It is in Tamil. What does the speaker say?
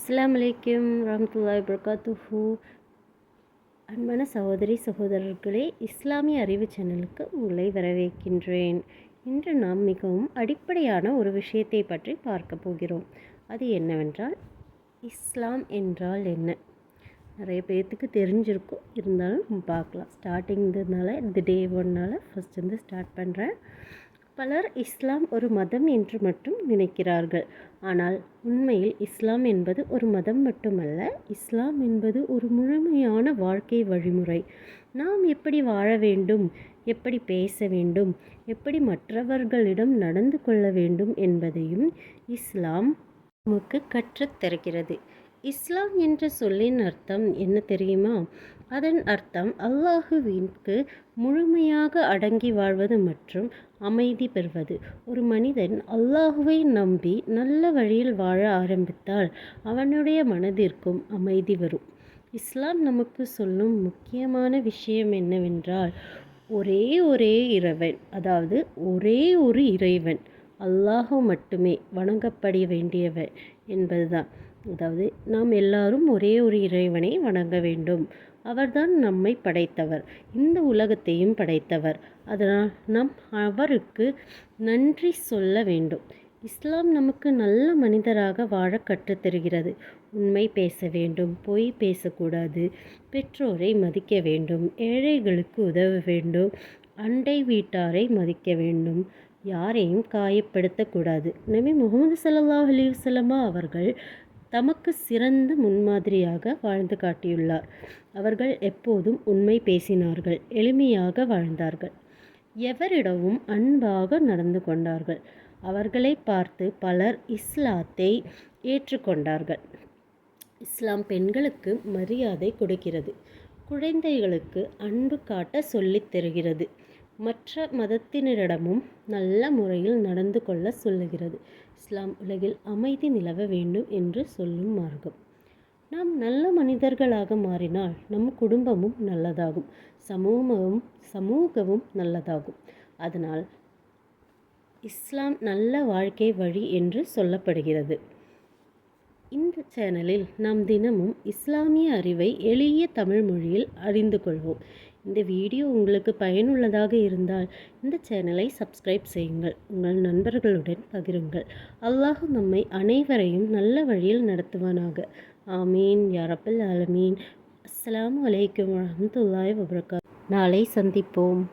அஸ்ஸலாமு அலைக்கும் வரஹ்மத்துல்லாஹி வபரகாத்துஹு. அன்பான சகோதரி சகோதரர்களே, இஸ்லாமிய அறிவு சேனலுக்கு உங்களை வரவேற்கின்றேன். இன்று நாம் மிகவும் அடிப்படையான ஒரு விஷயத்தை பற்றி பார்க்க போகிறோம். அது என்னவென்றால், இஸ்லாம் என்றால் என்ன? நிறைய பேர்த்துக்கு தெரிஞ்சிருக்கும், இருந்தாலும் பார்க்கலாம். ஸ்டார்டிங்கிறதுனால இந்த டே ஒன்னால் ஃபஸ்ட்டு ஸ்டார்ட் பண்ணுறேன். பலர் இஸ்லாம் ஒரு மதம் என்று மட்டும் நினைக்கிறார்கள். ஆனால் உண்மையில் இஸ்லாம் என்பது ஒரு மதம் மட்டுமல்ல. இஸ்லாம் என்பது ஒரு முழுமையான வாழ்க்கை வழிமுறை. நாம் எப்படி வாழ வேண்டும், எப்படி பேச வேண்டும், எப்படி மற்றவர்களிடம் நடந்து கொள்ள வேண்டும் என்பதையும் இஸ்லாம் நமக்கு கற்றுத்தருகிறது. இஸ்லாம் என்ற சொல்லின் அர்த்தம் என்ன தெரியுமா? அதன் அர்த்தம் அல்லாஹுவிற்கு முழுமையாக அடங்கி வாழ்வது மற்றும் அமைதி பெறுவது. ஒரு மனிதன் அல்லாஹுவை நம்பி நல்ல வழியில் வாழ ஆரம்பித்தால் அவனுடைய மனதிற்கும் அமைதி வரும். இஸ்லாம் நமக்கு சொல்லும் முக்கியமான விஷயம் என்னவென்றால், ஒரே இறைவன், அதாவது ஒரே ஒரு இறைவன், அல்லாஹ் மட்டுமே வணங்கப்பட வேண்டியவன் என்பதுதான். அதாவது நாம் எல்லாரும் ஒரே ஒரு இறைவனை வணங்க வேண்டும். அவர்தான் நம்மை படைத்தவர், இந்த உலகத்தையும் படைத்தவர். அதனால் நாம் அவருக்கு நன்றி சொல்ல வேண்டும். இஸ்லாம் நமக்கு நல்ல மனிதராக வாழ கற்றுத்தருகிறது. உண்மை பேச வேண்டும், பொய் பேசக்கூடாது, பெற்றோரை மதிக்க வேண்டும், ஏழைகளுக்கு உதவ வேண்டும், அண்டை வீட்டாரை மதிக்க வேண்டும், யாரையும் காயப்படுத்தக்கூடாது. நபி முகமது ஸல்லல்லாஹு அலைஹி வஸல்லம் அவர்கள் தமக்கு சிறந்த முன்மாதிரியாக வாழ்ந்து காட்டியுள்ளார். அவர்கள் எப்போதும் உண்மை பேசினார்கள், எளிமையாக வாழ்ந்தார்கள், எவரிடமும் அன்பாக நடந்து கொண்டார்கள். அவர்களை பார்த்து பலர் இஸ்லாத்தை ஏற்றுக்கொண்டார்கள். இஸ்லாம் பெண்களுக்கு மரியாதை கொடுக்கிறது, குழந்தைகளுக்கு அன்பு காட்ட சொல்லித் தருகிறது, மற்ற மதத்தினரிடமும் நல்ல முறையில் நடந்து கொள்ள சொல்லுகிறது. இஸ்லாம் உலகில் அமைதி நிலவ வேண்டும் என்று சொல்லும் மார்க்கம். நாம் நல்ல மனிதர்களாக மாறினால் நம் குடும்பமும் நல்லதாகும், சமூகமும் நல்லதாகும். அதனால் இஸ்லாம் நல்ல வாழ்க்கை வழி என்று சொல்லப்படுகிறது. இந்த சேனலில் நாம் தினமும் இஸ்லாமிய அறிவை எளிய தமிழ் மொழியில் அறிந்து கொள்வோம். இந்த வீடியோ உங்களுக்கு பயனுள்ளதாக இருந்தால் இந்த சேனலை சப்ஸ்கிரைப் செய்யுங்கள், உங்கள் நண்பர்களுடன் பகிருங்கள். அல்லாஹ் நம்மை அனைவரையும் நல்ல வழியில் நடத்துவானாக. ஆமீன் யா ரப்பல் ஆலமீன். அஸ்ஸலாமு அலைக்கும் வரஹ்மத்துல்லாஹி வபரகாத்துஹு. நாளை சந்திப்போம்.